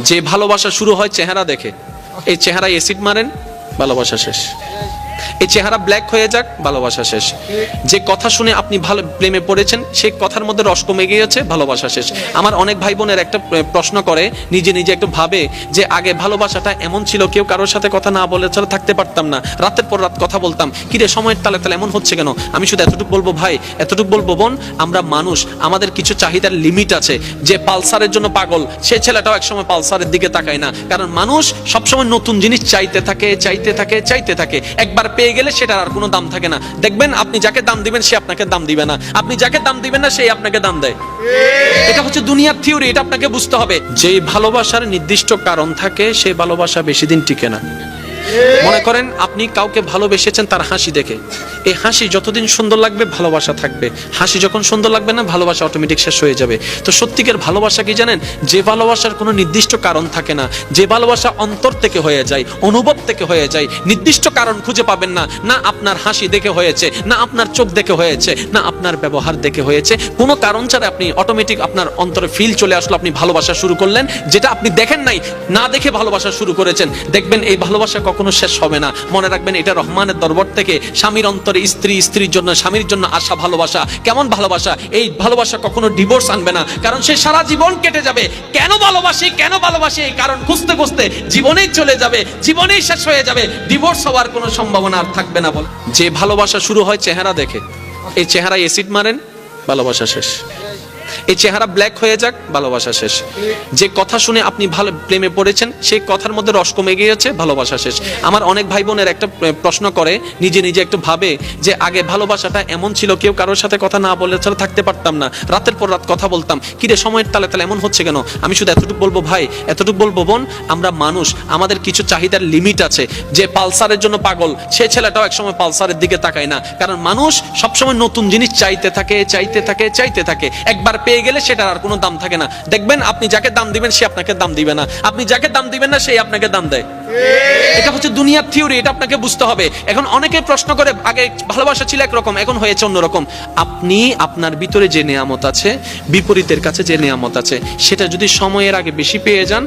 যে ভালোবাসা শুরু হয় চেহারা দেখে, এই চেহারায় অ্যাসিড মারেন, ভালোবাসা শেষ। এই চেহারা ব্ল্যাক হয়ে যাক, ভালোবাসা শেষ। যে কথা শুনে আপনি ভালো প্রেমে পড়েছেন, সেই কথার মধ্যে রস কমে গিয়েছে, ভালোবাসা শেষ। আমার অনেক ভাই বোনের একটা প্রশ্ন করে, নিজে নিজে একটু ভাবে যে আগে ভালোবাসাটা এমন ছিল, কেউ কারোর সাথে কথা না বলে ছাড়া থাকতে পারতাম না, রাতের পর রাত কথা বলতাম, কিরে সময়ের তালে তালে এমন হচ্ছে কেন? আমি শুধু এতটুকু বলবো ভাই, এতটুকু বলবো বোন, আমরা মানুষ, আমাদের কিছু চাহিদার লিমিট আছে। যে পালসারের জন্য পাগল, সে ছেলেটাও একসময় পালসারের দিকে তাকায় না, কারণ মানুষ সবসময় নতুন জিনিস চাইতে থাকে, চাইতে থাকে, চাইতে থাকে। একবার পেয়ে গেলে সেটার আর কোনো দাম থাকে না। দেখবেন আপনি যাকে দাম দিবেন সে আপনাকে দাম দিবে না, আপনি যাকে দাম দিবেন না সেই আপনাকে দাম দেয়। এটা হচ্ছে দুনিয়ার থিওরি, এটা আপনাকে বুঝতে হবে। যে ভালোবাসার নির্দিষ্ট কারণ থাকে, সেই ভালোবাসা বেশি দিন টিকে না। মনে করেন আপনি কাউকে ভালোবেসেছেন তার হাসি দেখে, এই হাসি যতদিন সুন্দর লাগবে ভালোবাসা থাকবে, হাসি যখন সুন্দর লাগবে না ভালোবাসা অটোমেটিক শেষ হয়ে যাবে। তো সত্যিকার ভালোবাসা কি জানেন? যে ভালোবাসার কোনো নির্দিষ্ট কারণ থাকে না, যে ভালোবাসা অন্তর থেকে হয়ে যায়, অনুভব থেকে হয়ে যায়, নির্দিষ্ট কারণ খুঁজে পাবেন না। না আপনার হাসি দেখে হয়েছে, না আপনার চোখ দেখে হয়েছে, না আপনার ব্যবহার দেখে হয়েছে, কোনো কারণ ছাড়া আপনি অটোমেটিক আপনার অন্তরে ফিল চলে আসলো, আপনি ভালোবাসা শুরু করলেন, যেটা আপনি দেখেন নাই, না দেখে ভালোবাসা শুরু করেছেন। দেখবেন এই ভালোবাসা কখনো শেষ হবে না। মনে রাখবেন এটা রহমানের দরবার থেকে স্বামীর অন্তরে স্ত্রী, স্ত্রীর জন্য স্বামীর জন্য আসা ভালোবাসা। কেমন ভালোবাসা? এই ভালোবাসা কখনো ডিভোর্স আনবে না, কারণ সে সারা জীবন কেটে যাবে কেন ভালোবাসি, কেন ভালোবাসি, এই কারণ খুঁজতে খুঁজতে জীবনেই চলে যাবে, জীবনেই শেষ হয়ে যাবে, ডিভোর্স হওয়ার কোনো সম্ভাবনা আর থাকবে না। বলে যে ভালোবাসা শুরু হয় চেহারা দেখে, এই চেহারায় অ্যাসিড মারেন, ভালোবাসা শেষ। এই চেহারা ব্ল্যাক হয়ে যাক, ভালোবাসা শেষ। যে কথা শুনে আপনি ভালো প্রেমে পড়েছেন, সেই কথার মধ্যে রস কমে গিয়েছে, ভালোবাসা শেষ। আমার অনেক ভাই বোনের একটা প্রশ্ন করে, নিজে নিজে একটু ভাবে যে আগে ভালোবাসাটা এমন ছিল, কেউ কারোর সাথে কথা না বলে ছাড়া থাকতে পারতাম না, রাতের পর রাত কথা বলতাম, কিরে সময়ের তালে তালে এমন হচ্ছে কেন? আমি শুধু এতটুকু বলবো ভাই, এতটুকু বলবো বোন, আমরা মানুষ, আমাদের কিছু চাহিদার লিমিট আছে। যে পালসারের জন্য পাগল, সে ছেলেটাও একসময় পালসারের দিকে তাকায় না, কারণ মানুষ সবসময় নতুন জিনিস চাইতে থাকে, চাইতে থাকে, চাইতে থাকে। একবার পেয়ে গেলে সেটার আর কোনো দাম থাকে না। দেখবেন আপনি যাকে দাম দিবেন সে আপনাকে দাম দিবে না, আপনি যাকে দাম দিবেন না সেই আপনাকে দাম দেয়। এটা হচ্ছে দুনিয়ার থিওরি, এটা আপনাকে বুঝতে হবে। এখন অনেকে প্রশ্ন করে, আগে ভালোবাসা ছিল একরকম, এখন হয়েছে অন্যরকম। আপনি আপনার ভিতরে যে নিয়ামত আছে, বিপরীতের কাছে যে নিয়ামত আছে, সেটা যদি সময়ের আগে বেশি পেয়ে যান,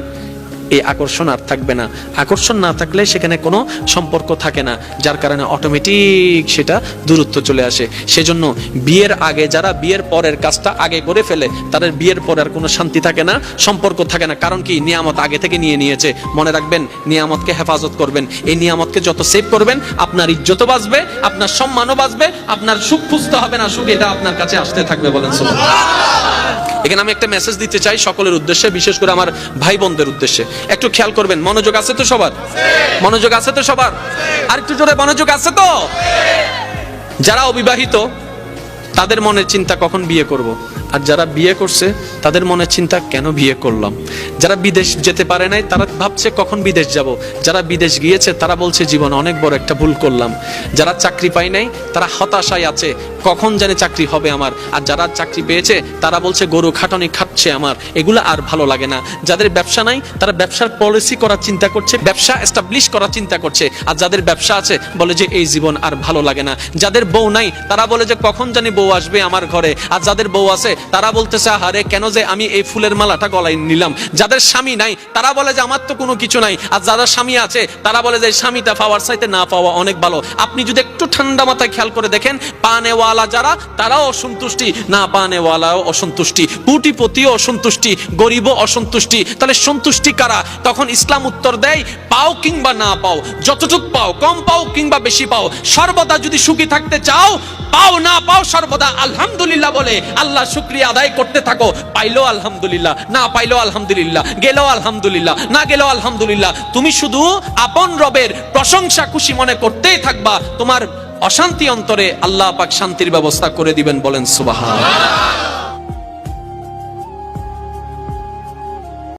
এই আকর্ষণ আর থাকবে না। আকর্ষণ না থাকলে সেখানে কোনো সম্পর্ক থাকে না, যার কারণে অটোমেটিক সেটা দূরত্ব চলে আসে। সেজন্য বিয়ের আগে যারা বিয়ের পরের কাজটা আগে করে ফেলে, তাদের বিয়ের পরে আর কোনো শান্তি থাকে না, সম্পর্ক থাকে না। কারণ কি? নিয়ামত আগে থেকে নিয়ে নিয়েছে। মনে রাখবেন, নিয়ামতকে হেফাজত করবেন। এই নিয়ামতকে যত সেভ করবেন, আপনার ইজ্জতও বাঁচবে, আপনার সম্মানও বাঁচবে, আপনার সুখ খুঁজতে হবে না, সুখ এটা আপনার কাছে আসতে থাকবে। বলেন সুবহানাল্লাহ। এখানে আমি একটা মেসেজ দিতে চাই সকলের উদ্দেশ্যে, বিশেষ করে আমার ভাই বোনদের উদ্দেশ্যে। একটু খেয়াল করবেন, মনোযোগ আছে তো সবার? মনোযোগ আছে তো সবার? আর একটু জোরে মনোযোগ আছে তো? যারা অবিবাহিত তাদের মনের চিন্তা কখন বিয়ে করব, আর যারা বিয়ে করছে তাদের মনের চিন্তা কেন বিয়ে করলাম। যারা বিদেশ যেতে পারে নাই তারা ভাবছে কখন বিদেশ যাব, যারা বিদেশ গিয়েছে তারা বলছে জীবনে অনেক বড় একটা ভুল করলাম, যারা চাকরি পায় নাই তারা হতাশায় আছে কখন জানে চাকরি হবে আমার, আর যারা চাকরি পেয়েছে তারা বলছে গরু খাটনি খাচ্ছে আমার, এগুলো আর ভালো লাগে না। যাদের ব্যবসা নাই তারা ব্যবসার পলিসি করার চিন্তা করছে, ব্যবসা এস্টাবলিশ করার চিন্তা করছে, আর যাদের ব্যবসা আছে বলে যে এই জীবন আর ভালো লাগে না। যাদের বউ নাই তারা বলে যে কখন জানি বউ আসবে আমার ঘরে, আর যাদের বউ আছে তারা বলতেছে আহারে কেন যে আমি এই ফুলের মালাটা গলায় নিলাম। যাদের স্বামী নাই তারা বলে যে আমার তো কোনো কিছু নাই, আর যারা স্বামী আছে তারা বলে যে স্বামীটা পাওয়ার চাইতে না পাওয়া অনেক ভালো। আপনি যদি একটু ঠান্ডা মাথায় খেয়াল করে দেখেন, পানেওয়ালা যারা তারাও অসন্তুষ্টি, না পানেওয়ালাও অসন্তুষ্টি, কোটিপতিও অসন্তুষ্টি, গরিবও অসন্তুষ্টি। তাহলে সন্তুষ্টি কারা? তখন ইসলাম উত্তর দেয়, পাও কিংবা না পাও, যতটুক পাও, কম পাও কিংবা বেশি পাও, সর্বদা যদি সুখী থাকতে চাও, পাও না পাও সর্বদা আলহামদুলিল্লাহ বলে আল্লাহ শুকরিয়া আদায় করতে থাকো। পাইলো আলহামদুলিল্লাহ, না পাইলো আলহামদুলিল্লাহ, গেলেও আলহামদুলিল্লাহ, না গেলেও আলহামদুলিল্লাহ। তুমি শুধু আপন রবের প্রশংসা খুশি মনে করতেই থাকবা, তোমার অশান্তি অন্তরে আল্লাহ পাক শান্তির ব্যবস্থা করে দিবেন। বলেন সুবহানাল্লাহ।